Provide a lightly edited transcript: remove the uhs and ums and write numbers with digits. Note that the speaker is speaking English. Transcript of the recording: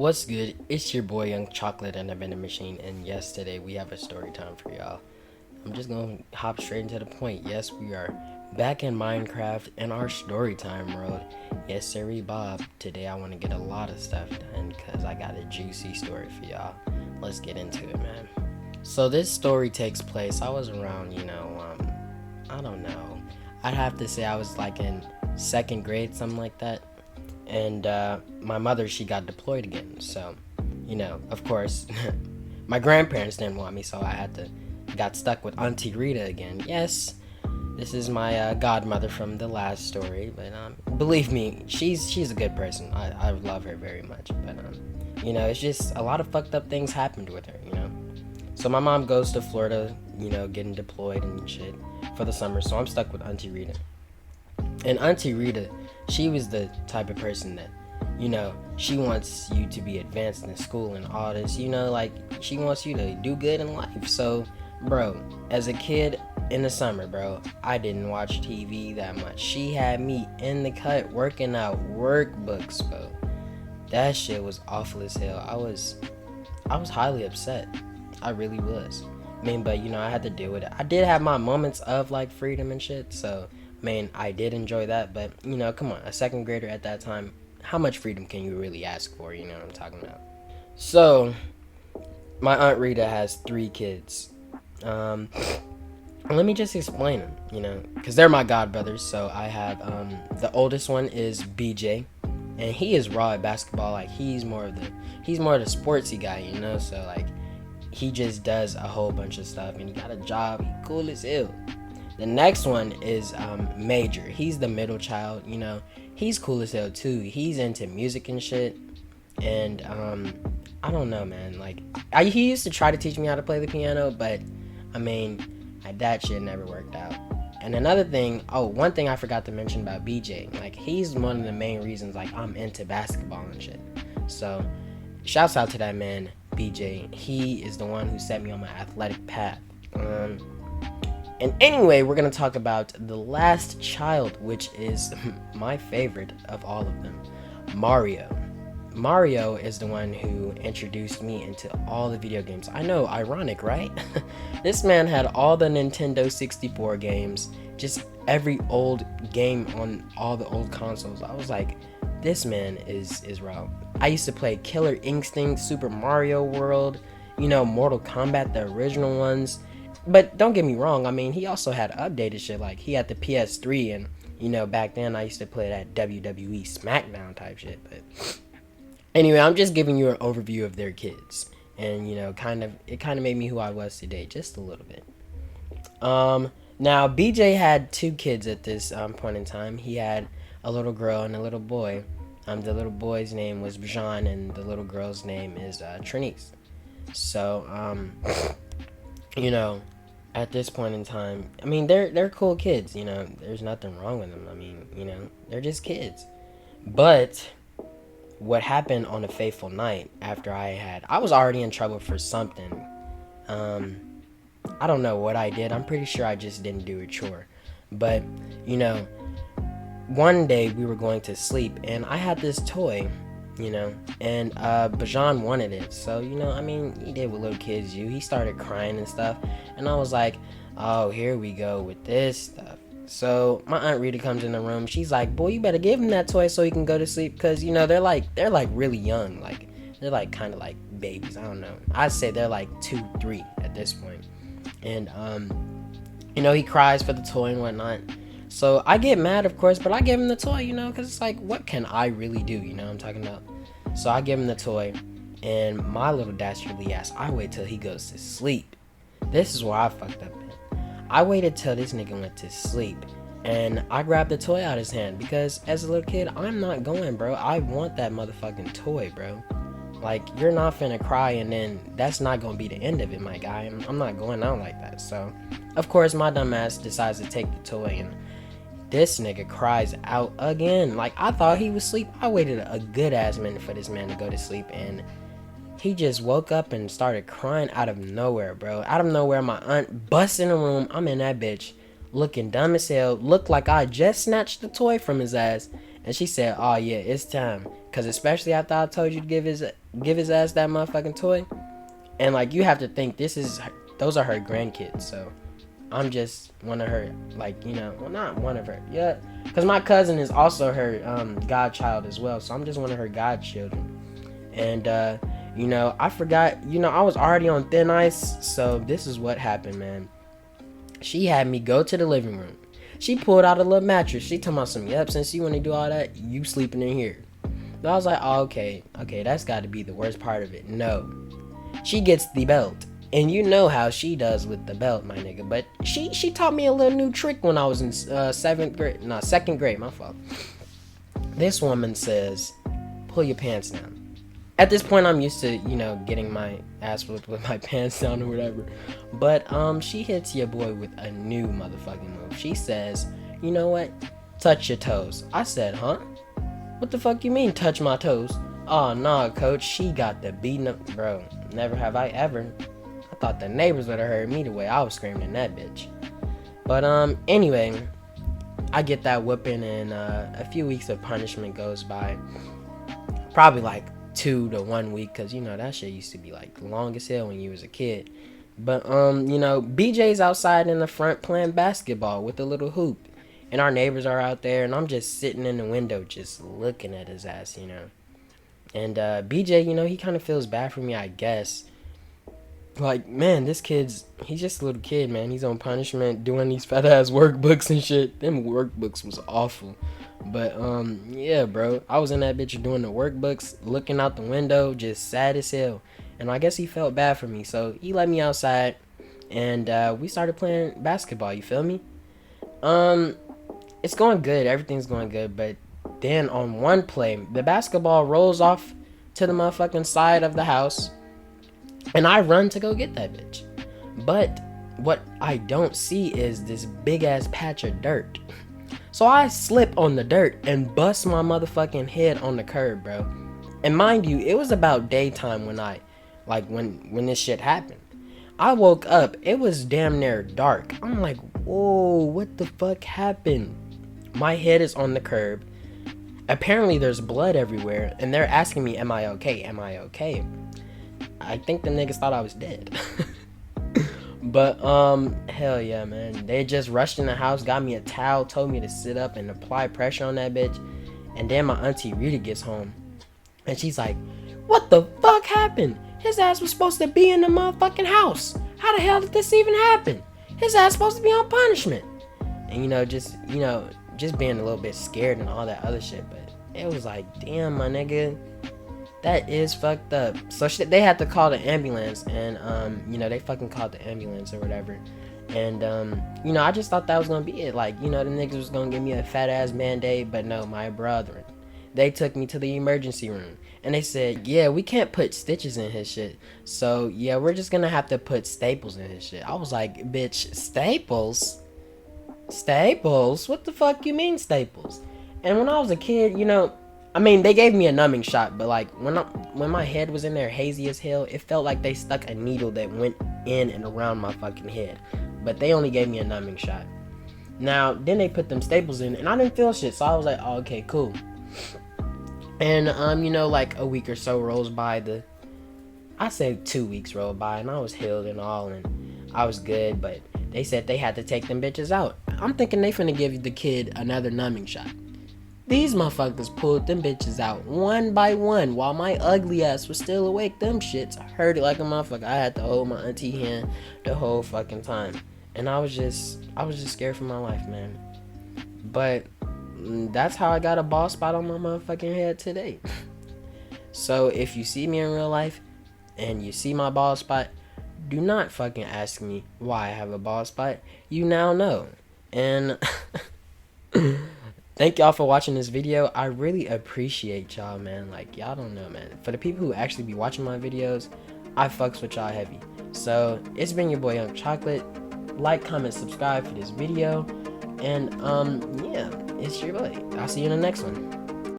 What's good? It's your boy Young Chocolate and the Vending Machine, and yes, today we have a story time for y'all. I'm just gonna hop straight into the point. Yes, we are back in Minecraft in our story time world. Yes, sirree, Bob. Today I want to get a lot of stuff done because I got a juicy story for y'all. Let's get into it, man. So this story takes place. I was around, I don't know. I'd have to say I was like in second grade, something like that. And my mother, she got deployed again. So, of course, my grandparents didn't want me, so got stuck with Auntie Rita again. Yes, this is my godmother from the last story, but believe me, she's a good person. I love her very much, but it's just a lot of fucked up things happened with her. So my mom goes to Florida, getting deployed and shit for the summer. So I'm stuck with Auntie Rita. And Auntie Rita, she was the type of person that, she wants you to be advanced in school and all this, like she wants you to do good in life. So, bro, as a kid in the summer, bro, I didn't watch TV that much. She had me in the cut working out workbooks, bro. That shit was awful as hell. I was highly upset. I really was. But I had to deal with it. I did have my moments of like freedom and shit, so I did enjoy that, but come on, a second grader at that time, how much freedom can you really ask for? You know what I'm talking about? So, my Aunt Rita has 3 kids. Let me just explain them, because they're my godbrothers. So I have the oldest one is BJ, and he is raw at basketball. Like he's more of the sportsy guy, So like he just does a whole bunch of stuff, and he got a job. He cool as hell. The next one is Major. He's the middle child, He's cool as hell too. He's into music and shit. And I don't know, man. Like he used to try to teach me how to play the piano, but that shit never worked out. And another thing, one thing I forgot to mention about BJ, like he's one of the main reasons like I'm into basketball and shit. So shouts out to that man, BJ. He is the one who set me on my athletic path. And anyway, we're going to talk about the last child, which is my favorite of all of them, Mario. Mario is the one who introduced me into all the video games. I know, ironic, right? This man had all the Nintendo 64 games, just every old game on all the old consoles. I was like, this man is raw. I used to play Killer Instinct, Super Mario World, Mortal Kombat, the original ones. But don't get me wrong, he also had updated shit. Like he had the PS3, and back then I used to play that WWE SmackDown type shit. But anyway, I'm just giving you an overview of their kids, and it kind of made me who I was today, just a little bit. Now BJ had 2 kids at this point in time. He had a little girl and a little boy. The little boy's name was Bjan, and the little girl's name is Trinice. So at this point in time, they're cool kids, there's nothing wrong with them. They're just kids. But what happened on a fateful night after I was already in trouble for something. I don't know what I did. I'm pretty sure I just didn't do a chore. But, one day we were going to sleep and I had this toy, and Bajan wanted it. So, he did what little kids do. He started crying and stuff. And I was like, oh, here we go with this stuff. So my Aunt Rita comes in the room. She's like, boy, you better give him that toy so he can go to sleep. Because, they're like really young. Like, they're like kind of like babies. I don't know. I'd say they're like 2, 3 at this point. And, he cries for the toy and whatnot. So I get mad, of course, but I give him the toy, because it's like, what can I really do? What I'm talking about? So I give him the toy, and my little dastardly ass, I wait till he goes to sleep. This is where I fucked up. I waited till this nigga went to sleep, and I grabbed the toy out of his hand, because as a little kid, I'm not going, bro. I want that motherfucking toy, bro. Like, you're not finna cry, and then that's not gonna be the end of it, my guy. I'm not going out like that. So, of course, my dumb ass decides to take the toy, and this nigga cries out again. Like, I thought he was asleep. I waited a good ass minute for this man to go to sleep, and he just woke up and started crying out of nowhere, bro. Out of nowhere, my aunt busts in the room. I'm in that bitch looking dumb as hell. Looked like I just snatched the toy from his ass. And she said, "Oh yeah, it's time." Cause especially after I told you to give his ass that motherfucking toy, and like you have to think those are her grandkids, so I'm just one of her, like, well, not one of her, yeah, because my cousin is also her godchild as well, so I'm just one of her godchildren. And I forgot, I was already on thin ice, so this is what happened, man. She had me go to the living room. She pulled out a little mattress. She told me some, yep, since you want to do all that, you sleeping in here. So I was like, oh, okay, that's got to be the worst part of it. No, she gets the belt. And you know how she does with the belt, my nigga. But she taught me a little new trick when I was in second grade, my fault. This woman says, pull your pants down. At this point, I'm used to, getting my ass whipped with my pants down or whatever. But she hits your boy with a new motherfucking move. She says, you know what? Touch your toes. I said, huh? What the fuck you mean, touch my toes? Oh, nah, coach. She got the beating up. Bro, never have I ever. I thought the neighbors would have heard me the way I was screaming in that bitch. But anyway, I get that whooping, and a few weeks of punishment goes by. Probably like 2 to 1 week, because that shit used to be like long as hell when you was a kid. But BJ's outside in the front playing basketball with a little hoop, and our neighbors are out there, and I'm just sitting in the window just looking at his ass. And BJ, he kind of feels bad for me, I guess. Like, man, he's just a little kid, man. He's on punishment doing these fat ass workbooks and shit. Them workbooks was awful. But yeah, bro, I was in that bitch doing the workbooks, looking out the window, just sad as hell. And I guess he felt bad for me, so he let me outside, and we started playing basketball. You feel me? It's going good, everything's going good. But then on one play, the basketball rolls off to the motherfucking side of the house, and I run to go get that bitch. But what I don't see is this big ass patch of dirt. So I slip on the dirt and bust my motherfucking head on the curb, bro. And mind you, it was about daytime when this shit happened. I woke up, it was damn near dark. I'm like, whoa, what the fuck happened? My head is on the curb. Apparently there's blood everywhere, and they're asking me, am I okay? Am I okay? I think the niggas thought I was dead. But hell yeah, man. They just rushed in the house, got me a towel, told me to sit up and apply pressure on that bitch. And then my auntie Rita gets home, and she's like, what the fuck happened? His ass was supposed to be in the motherfucking house. How the hell did this even happen? His ass supposed to be on punishment. And just being a little bit scared and all that other shit. But it was like, damn, my nigga, that is fucked up. So they had to call the ambulance, and they fucking called the ambulance or whatever. And I just thought that was gonna be it. Like, the niggas was gonna give me a fat ass Band-Aid, but no, my brethren, they took me to the emergency room, and they said, yeah, we can't put stitches in his shit, so yeah, we're just gonna have to put staples in his shit. I was like, bitch, staples? What the fuck you mean staples? And when I was a kid, they gave me a numbing shot, but like when my head was in there hazy as hell, it felt like they stuck a needle that went in and around my fucking head. But they only gave me a numbing shot. Now, then they put them staples in, and I didn't feel shit, so I was like, oh, okay, cool. And like a week or so rolls by. I say 2 weeks rolled by, and I was healed and all, and I was good. But they said they had to take them bitches out. I'm thinking they finna give the kid another numbing shot. These motherfuckers pulled them bitches out one by one while my ugly ass was still awake. Them shits hurt it like a motherfucker. I had to hold my auntie hand the whole fucking time. And I was just scared for my life, man. But that's how I got a bald spot on my motherfucking head today. So if you see me in real life and you see my bald spot, do not fucking ask me why I have a bald spot. You now know. And thank y'all for watching this video. I really appreciate y'all, man. Like, y'all don't know, man. For the people who actually be watching my videos, I fucks with y'all heavy. So it's been your boy Young Chocolate. Like, comment, subscribe for this video. And yeah, it's your boy. I'll see you in the next one.